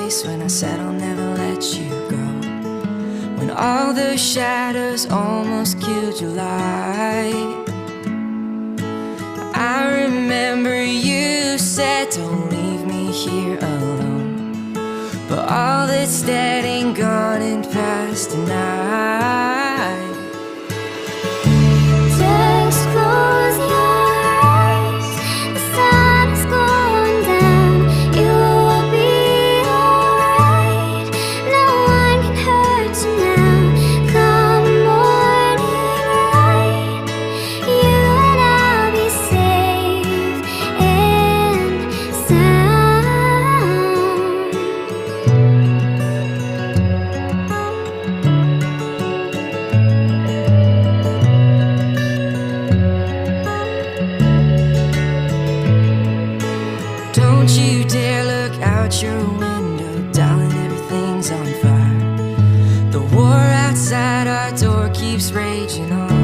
face when I said I'll never let you go. When all the shadows almost killed your light, I remember you said don't leave me here alone. But all that's dead ain't gone and past tonight. Just close your eyes, the sun is going down. You'll be alright, no one can hurt you now. Come morning light, you and I'll be safe and sound. Don't you dare look out your window, darling, everything's on fire. The war outside our door keeps raging on.